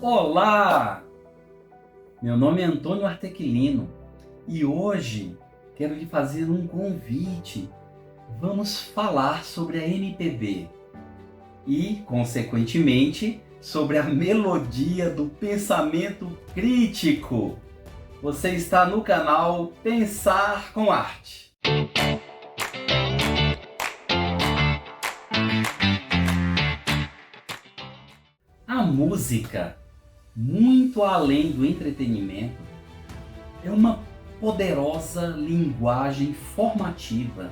Olá! Meu nome é Antônio Artequilino e hoje quero lhe fazer um convite. Vamos falar sobre a MPB e, consequentemente, sobre a melodia do pensamento crítico. Você está no canal Pensar com Arte. A música, muito além do entretenimento, é uma poderosa linguagem formativa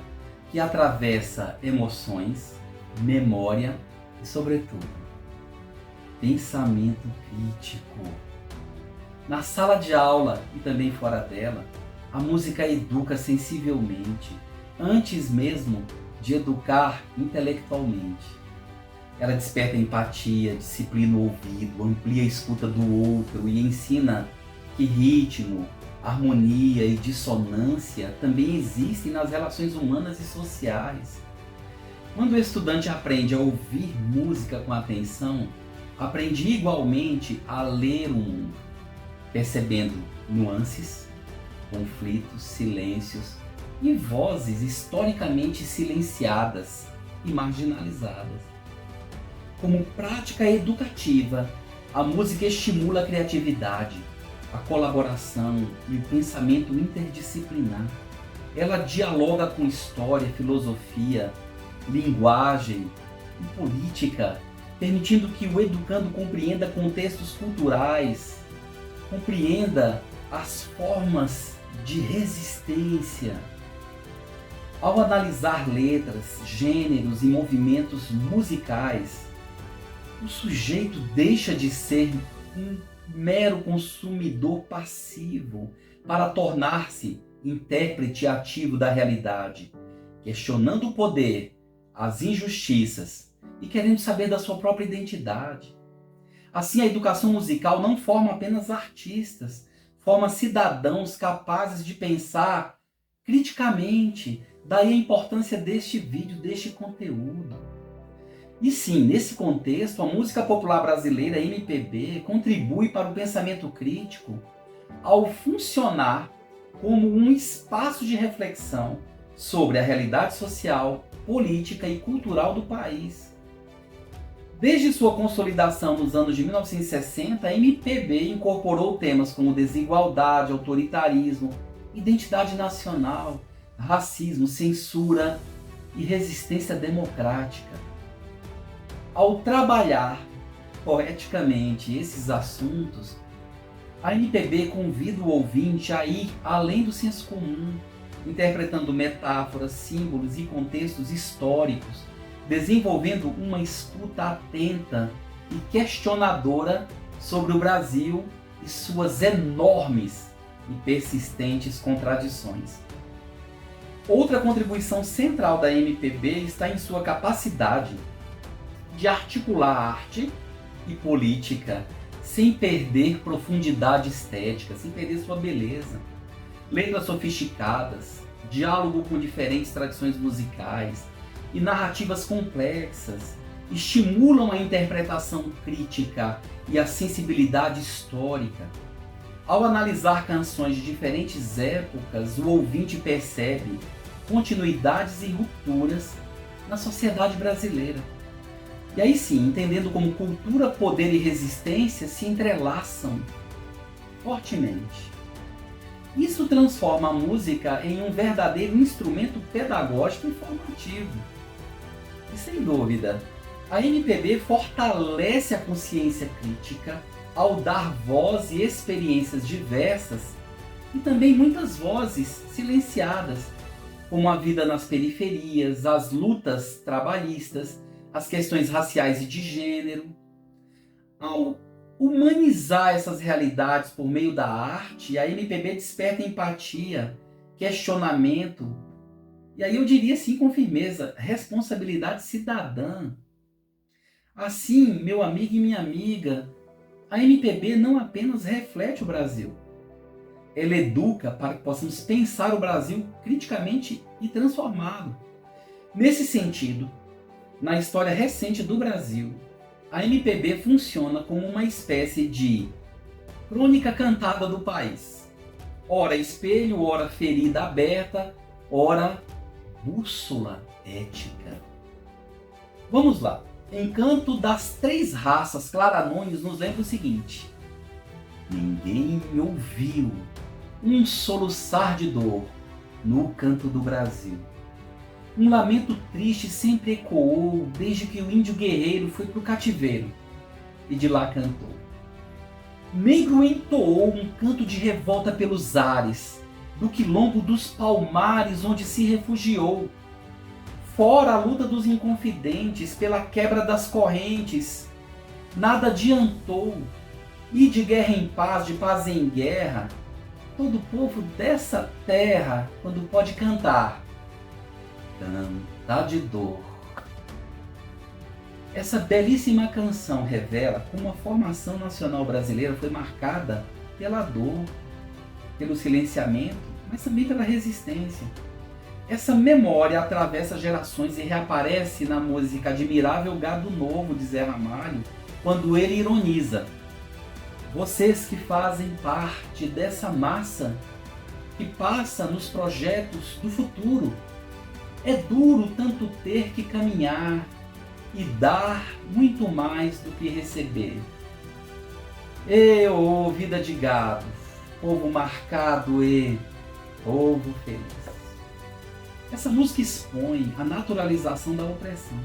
que atravessa emoções, memória e, sobretudo, pensamento crítico. Na sala de aula e também fora dela, a música educa sensivelmente, antes mesmo de educar intelectualmente. Ela desperta empatia, disciplina o ouvido, amplia a escuta do outro e ensina que ritmo, harmonia e dissonância também existem nas relações humanas e sociais. Quando o estudante aprende a ouvir música com atenção, aprende igualmente a ler o mundo, percebendo nuances, conflitos, silêncios e vozes historicamente silenciadas e marginalizadas. Como prática educativa, a música estimula a criatividade, a colaboração e o pensamento interdisciplinar. Ela dialoga com história, filosofia, linguagem e política, permitindo que o educando compreenda contextos culturais, compreenda as formas de resistência. Ao analisar letras, gêneros e movimentos musicais, o sujeito deixa de ser um mero consumidor passivo para tornar-se intérprete ativo da realidade, questionando o poder, as injustiças e querendo saber da sua própria identidade. Assim, a educação musical não forma apenas artistas, forma cidadãos capazes de pensar criticamente. Daí a importância deste vídeo, deste conteúdo. E sim, nesse contexto, a música popular brasileira, MPB, contribui para o pensamento crítico ao funcionar como um espaço de reflexão sobre a realidade social, política e cultural do país. Desde sua consolidação nos anos de 1960, a MPB incorporou temas como desigualdade, autoritarismo, identidade nacional, racismo, censura e resistência democrática. Ao trabalhar poeticamente esses assuntos, a MPB convida o ouvinte a ir além do senso comum, interpretando metáforas, símbolos e contextos históricos, desenvolvendo uma escuta atenta e questionadora sobre o Brasil e suas enormes e persistentes contradições. Outra contribuição central da MPB está em sua capacidade de articular arte e política sem perder profundidade estética, sem perder sua beleza. Letras sofisticadas, diálogo com diferentes tradições musicais e narrativas complexas estimulam a interpretação crítica e a sensibilidade histórica. Ao analisar canções de diferentes épocas, o ouvinte percebe continuidades e rupturas na sociedade brasileira. E aí sim, entendendo como cultura, poder e resistência se entrelaçam fortemente. Isso transforma a música em um verdadeiro instrumento pedagógico e formativo. E sem dúvida, a MPB fortalece a consciência crítica ao dar voz e experiências diversas e também muitas vozes silenciadas, como a vida nas periferias, as lutas trabalhistas, as questões raciais e de gênero. Ao humanizar essas realidades por meio da arte, a MPB desperta empatia, questionamento, e aí eu diria assim com firmeza, responsabilidade cidadã. Assim, meu amigo e minha amiga, a MPB não apenas reflete o Brasil, ela educa para que possamos pensar o Brasil criticamente e transformá-lo. Nesse sentido, na história recente do Brasil, A MPB funciona como uma espécie de crônica cantada do país. Ora espelho, ora ferida aberta, ora bússola ética. Vamos lá. Encanto das Três Raças, Clara Nunes nos lembra o seguinte: ninguém me ouviu um soluçar de dor no canto do Brasil. Um lamento triste sempre ecoou desde que o índio guerreiro foi pro cativeiro e de lá cantou. Negro entoou um canto de revolta pelos ares, do quilombo dos Palmares onde se refugiou. Fora a luta dos inconfidentes pela quebra das correntes, nada adiantou. E de guerra em paz, de paz em guerra, todo povo dessa terra, quando pode cantar, canta de dor. Essa belíssima canção revela como a formação nacional brasileira foi marcada pela dor, pelo silenciamento, mas também pela resistência. Essa memória atravessa gerações e reaparece na música Admirável Gado Novo de Zé Ramalho, quando ele ironiza: vocês que fazem parte dessa massa que passa nos projetos do futuro, é duro tanto ter que caminhar e dar muito mais do que receber. Ô vida de gado, povo marcado e povo feliz. Essa música expõe a naturalização da opressão.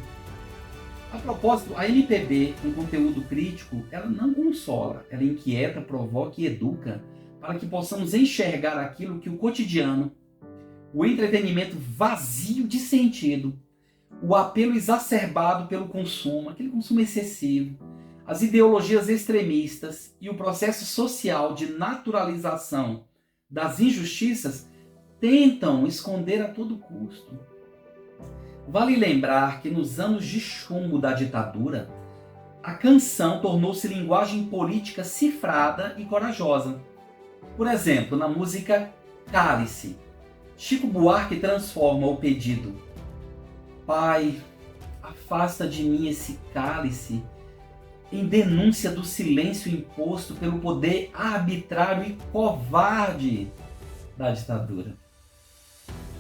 A propósito, a MPB, com conteúdo crítico, ela não consola, ela inquieta, provoca e educa para que possamos enxergar aquilo que o cotidiano, o entretenimento vazio de sentido, o apelo exacerbado pelo consumo, aquele consumo excessivo, as ideologias extremistas e o processo social de naturalização das injustiças tentam esconder a todo custo. Vale lembrar que nos anos de chumbo da ditadura, a canção tornou-se linguagem política cifrada e corajosa. Por exemplo, na música Cálice, Chico Buarque transforma o pedido: Pai, afasta de mim esse cálice, em denúncia do silêncio imposto pelo poder arbitrário e covarde da ditadura.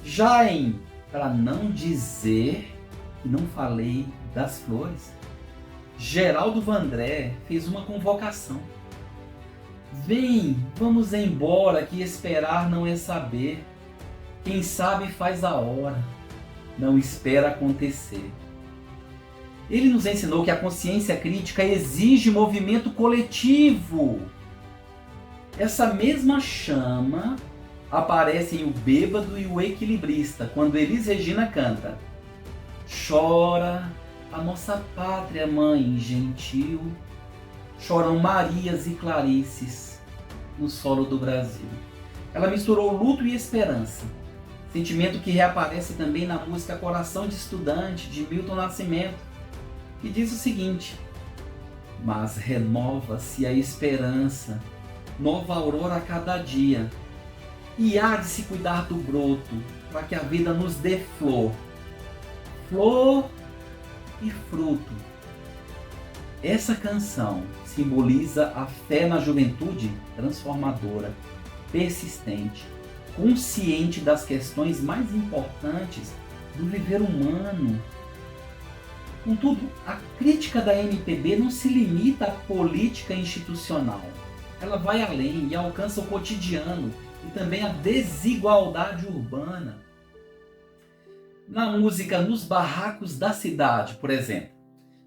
Já em Para Não Dizer que Não Falei das Flores, Geraldo Vandré fez uma convocação: vem, vamos embora, que esperar não é saber. Quem sabe faz a hora, não espera acontecer. Ele nos ensinou que a consciência crítica exige movimento coletivo. Essa mesma chama aparece em O Bêbado e o Equilibrista, quando Elis Regina canta: chora a nossa pátria mãe gentil, choram Marias e Clarices no solo do Brasil. Ela misturou luto e esperança, sentimento que reaparece também na música Coração de Estudante, de Milton Nascimento, que diz o seguinte: mas renova-se a esperança, nova aurora a cada dia, e há de se cuidar do broto, para que a vida nos dê flor, flor e fruto. Essa canção simboliza a fé na juventude transformadora, persistente, consciente das questões mais importantes do viver humano. Contudo, a crítica da MPB não se limita à política institucional. Ela vai além e alcança o cotidiano e também a desigualdade urbana. Na música Nos Barracos da Cidade, por exemplo,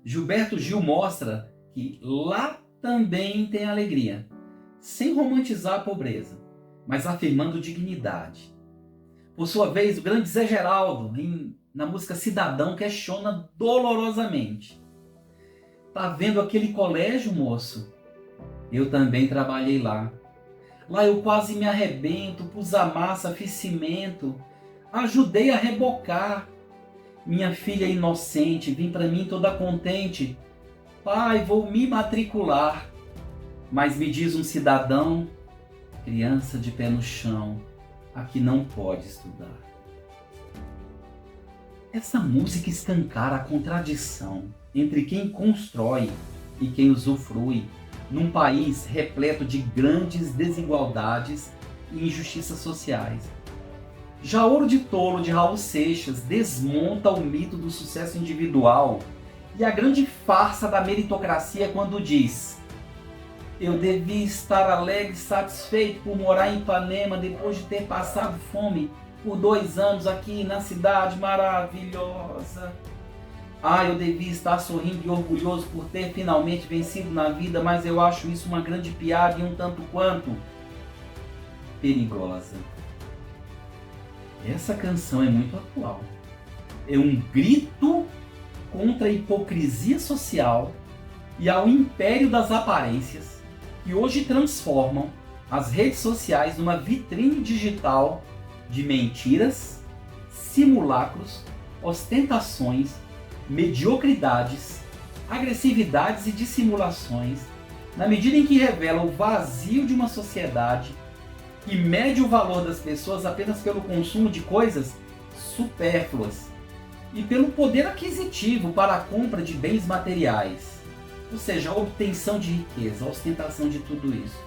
Gilberto Gil mostra que lá também tem alegria, sem romantizar a pobreza, mas afirmando dignidade. Por sua vez, o grande Zé Geraldo, na música Cidadão, questiona dolorosamente: tá vendo aquele colégio, moço? Eu também trabalhei lá. Lá eu quase me arrebento, pus a massa, fiz cimento, ajudei a rebocar. Minha filha inocente, vim para mim toda contente: pai, vou me matricular. Mas me diz um cidadão, criança de pé no chão, aqui não pode estudar. Essa música escancara a contradição entre quem constrói e quem usufrui, num país repleto de grandes desigualdades e injustiças sociais. Já Ouro de Tolo, de Raul Seixas, desmonta o mito do sucesso individual e a grande farsa da meritocracia quando diz: eu devia estar alegre e satisfeito por morar em Ipanema depois de ter passado fome por 2 anos aqui na cidade maravilhosa. Eu devia estar sorrindo e orgulhoso por ter finalmente vencido na vida, mas eu acho isso uma grande piada e um tanto quanto perigosa. Essa canção é muito atual. É um grito contra a hipocrisia social e ao império das aparências que hoje transformam as redes sociais numa vitrine digital de mentiras, simulacros, ostentações, mediocridades, agressividades e dissimulações, na medida em que revela o vazio de uma sociedade que mede o valor das pessoas apenas pelo consumo de coisas supérfluas e pelo poder aquisitivo para a compra de bens materiais, ou seja, a obtenção de riqueza, a ostentação de tudo isso.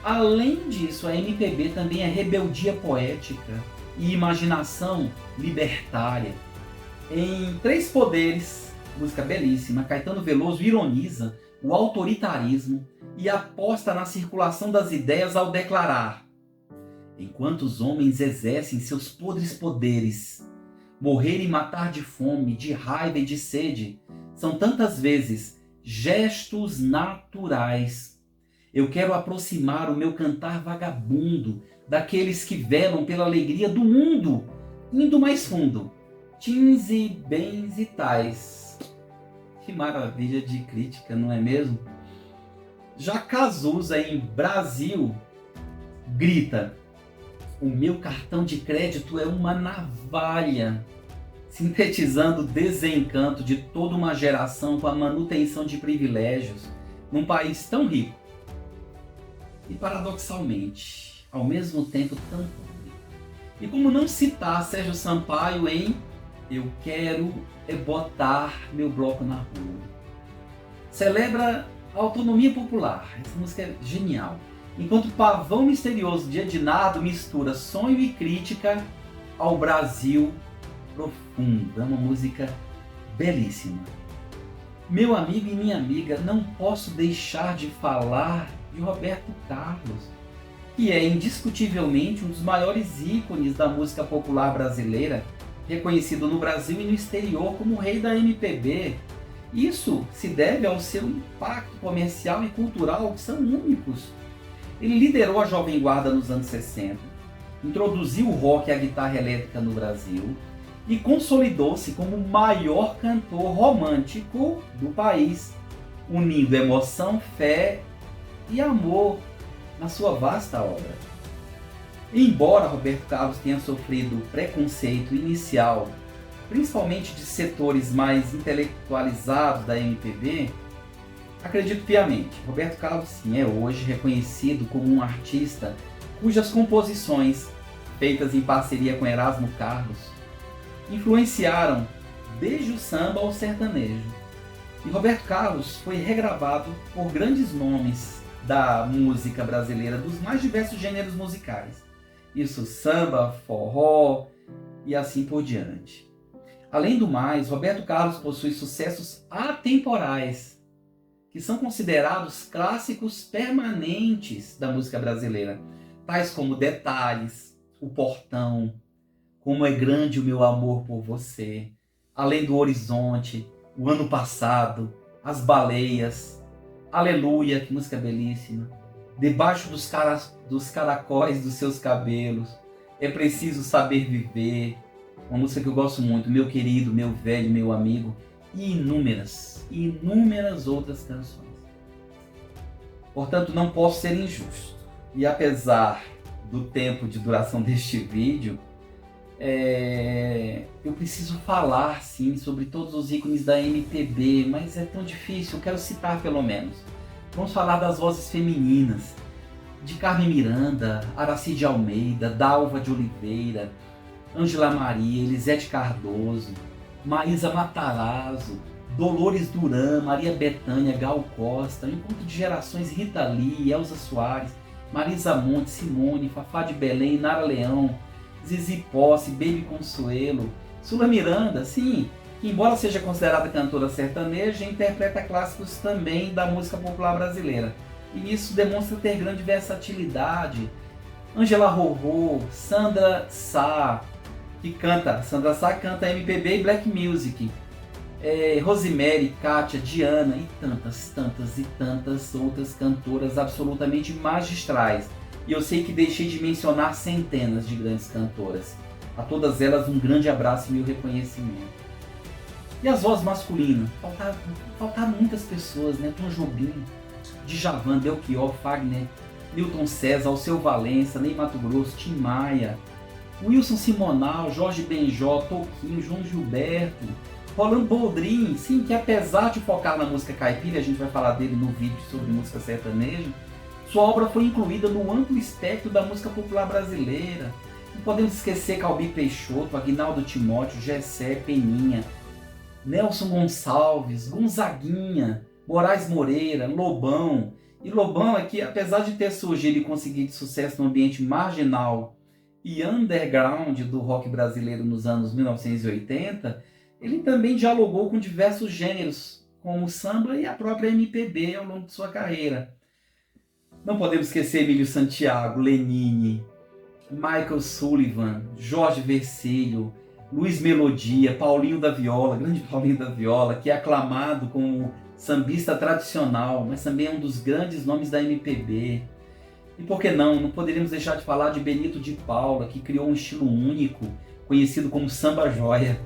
Além disso, a MPB também é rebeldia poética e imaginação libertária. Em Três Poderes, música belíssima, Caetano Veloso ironiza o autoritarismo e aposta na circulação das ideias ao declarar: enquanto os homens exercem seus podres poderes, morrer e matar de fome, de raiva e de sede são tantas vezes gestos naturais. Eu quero aproximar o meu cantar vagabundo daqueles que velam pela alegria do mundo, indo mais fundo. Tins e bens e tais. Que maravilha de crítica, não é mesmo? Já Cazuza, em Brasil, grita: o meu cartão de crédito é uma navalha, sintetizando o desencanto de toda uma geração com a manutenção de privilégios num país tão rico e, paradoxalmente, ao mesmo tempo tão pobre. E como não citar Sérgio Sampaio em Eu Quero É Botar Meu Bloco na Rua? Celebra a autonomia popular. Essa música é genial. Enquanto o Pavão Misterioso de Ednardo mistura sonho e crítica ao Brasil profundo. É uma música belíssima. Meu amigo e minha amiga, não posso deixar de falar de Roberto Carlos, que é indiscutivelmente um dos maiores ícones da música popular brasileira, reconhecido no Brasil e no exterior como o rei da MPB. Isso se deve ao seu impacto comercial e cultural, que são únicos. Ele liderou a Jovem Guarda nos anos 60, introduziu o rock e a guitarra elétrica no Brasil e consolidou-se como o maior cantor romântico do país, unindo emoção, fé e amor na sua vasta obra. Embora Roberto Carlos tenha sofrido preconceito inicial, principalmente de setores mais intelectualizados da MPB, acredito piamente, Roberto Carlos sim é hoje reconhecido como um artista cujas composições, feitas em parceria com Erasmo Carlos, influenciaram desde o samba ao sertanejo. E Roberto Carlos foi regravado por grandes nomes da música brasileira, dos mais diversos gêneros musicais. Isso, samba, forró e assim por diante. Além do mais, Roberto Carlos possui sucessos atemporais, que são considerados clássicos permanentes da música brasileira, tais como Detalhes, O Portão, Como é Grande o Meu Amor por Você, Além do Horizonte, O Ano Passado, As Baleias, Aleluia, que música belíssima, Debaixo dos Caracóis dos Seus Cabelos, É Preciso Saber Viver, uma música que eu gosto muito, Meu Querido, Meu Velho, Meu Amigo, e inúmeras outras canções. Portanto, não posso ser injusto. E apesar do tempo de duração deste vídeo, eu preciso falar sim sobre todos os ícones da MPB, mas é tão difícil, eu quero citar pelo menos. Vamos falar das vozes femininas, de Carmen Miranda, Aracide Almeida, Dalva de Oliveira, Ângela Maria, Elisete Cardoso, Maísa Matarazzo, Dolores Duran, Maria Bethânia, Gal Costa, um encontro de gerações: Rita Lee, Elza Soares, Marisa Monte, Simone, Fafá de Belém, Nara Leão, Zizi Posse, Baby Consuelo, Sula Miranda, sim, que embora seja considerada cantora sertaneja, interpreta clássicos também da música popular brasileira. E isso demonstra ter grande versatilidade. Angela Rorô, Sandra Sá canta MPB e Black Music. Rosemary, Kátia, Diana e tantas outras cantoras absolutamente magistrais. E eu sei que deixei de mencionar centenas de grandes cantoras. A todas elas um grande abraço e meu reconhecimento. E as vozes masculinas? Faltaram muitas pessoas, né? Tom Jobim, Djavan, Belchior, Fagner, Newton César, Alceu Valença, Ney Matogrosso, Tim Maia, Wilson Simonal, Jorge Benjó, Toquinho, João Gilberto, Rolando Boldrin, sim, que apesar de focar na música caipira, a gente vai falar dele no vídeo sobre música sertaneja, sua obra foi incluída no amplo espectro da música popular brasileira. Não podemos esquecer Calbi Peixoto, Aguinaldo Timóteo, Gessé, Peninha, Nelson Gonçalves, Gonzaguinha, Moraes Moreira, Lobão. E Lobão é que, apesar de ter surgido e conseguido sucesso no ambiente marginal e underground do rock brasileiro nos anos 1980, ele também dialogou com diversos gêneros, como o samba e a própria MPB ao longo de sua carreira. Não podemos esquecer Emílio Santiago, Lenine, Michael Sullivan, Jorge Vercillo, Luiz Melodia, Paulinho da Viola, grande Paulinho da Viola, que é aclamado como sambista tradicional, mas também é um dos grandes nomes da MPB. E por que não? Não poderíamos deixar de falar de Benito de Paula, que criou um estilo único, conhecido como samba-joia,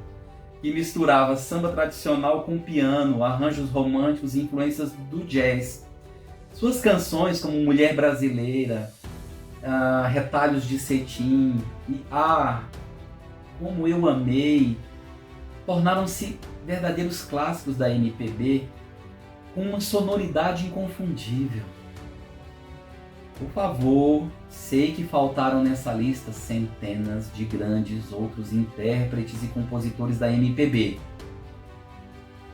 que misturava samba tradicional com piano, arranjos românticos e influências do jazz. Suas canções como Mulher Brasileira, Retalhos de Cetim e Como Eu Amei, tornaram-se verdadeiros clássicos da MPB com uma sonoridade inconfundível. Por favor, sei que faltaram nessa lista centenas de grandes outros intérpretes e compositores da MPB.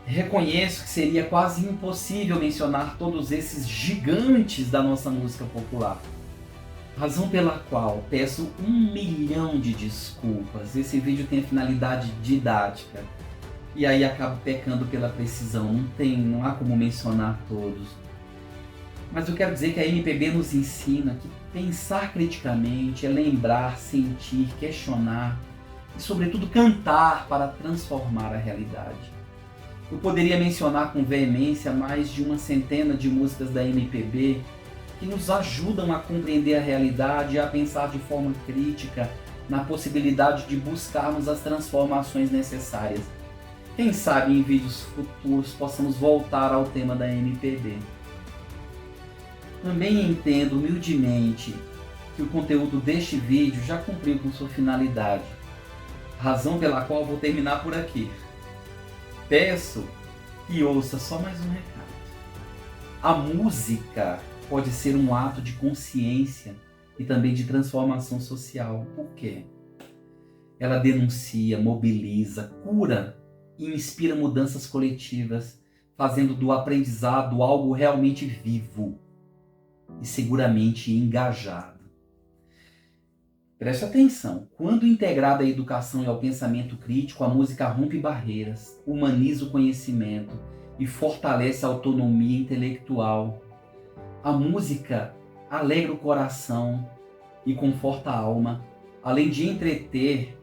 Reconheço que seria quase impossível mencionar todos esses gigantes da nossa música popular. Razão pela qual peço 1 milhão de desculpas. Esse vídeo tem a finalidade didática. E aí acabo pecando pela precisão. Não há como mencionar todos. Mas eu quero dizer que a MPB nos ensina que pensar criticamente é lembrar, sentir, questionar e, sobretudo, cantar para transformar a realidade. Eu poderia mencionar com veemência mais de uma centena de músicas da MPB que nos ajudam a compreender a realidade e a pensar de forma crítica na possibilidade de buscarmos as transformações necessárias. Quem sabe em vídeos futuros possamos voltar ao tema da MPB. Também entendo humildemente que o conteúdo deste vídeo já cumpriu com sua finalidade, razão pela qual vou terminar por aqui. Peço que ouça só mais um recado. A música pode ser um ato de consciência e também de transformação social. Por quê? Ela denuncia, mobiliza, cura e inspira mudanças coletivas, fazendo do aprendizado algo realmente vivo e seguramente engajado. Preste atenção, quando integrada à educação e ao pensamento crítico, a música rompe barreiras, humaniza o conhecimento e fortalece a autonomia intelectual. A música alegra o coração e conforta a alma. Além de entreter,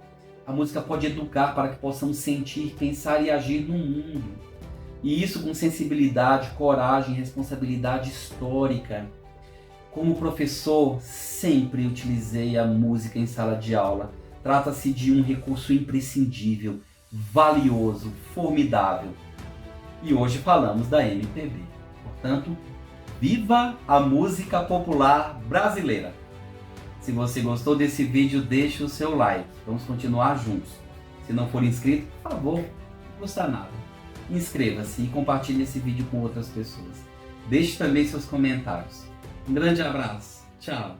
a música pode educar para que possamos sentir, pensar e agir no mundo. E isso com sensibilidade, coragem, responsabilidade histórica. Como professor, sempre utilizei a música em sala de aula. Trata-se de um recurso imprescindível, valioso, formidável. E hoje falamos da MPB. Portanto, viva a música popular brasileira! Se você gostou desse vídeo, deixe o seu like. Vamos continuar juntos. Se não for inscrito, por favor, não custa nada. Inscreva-se e compartilhe esse vídeo com outras pessoas. Deixe também seus comentários. Um grande abraço. Tchau.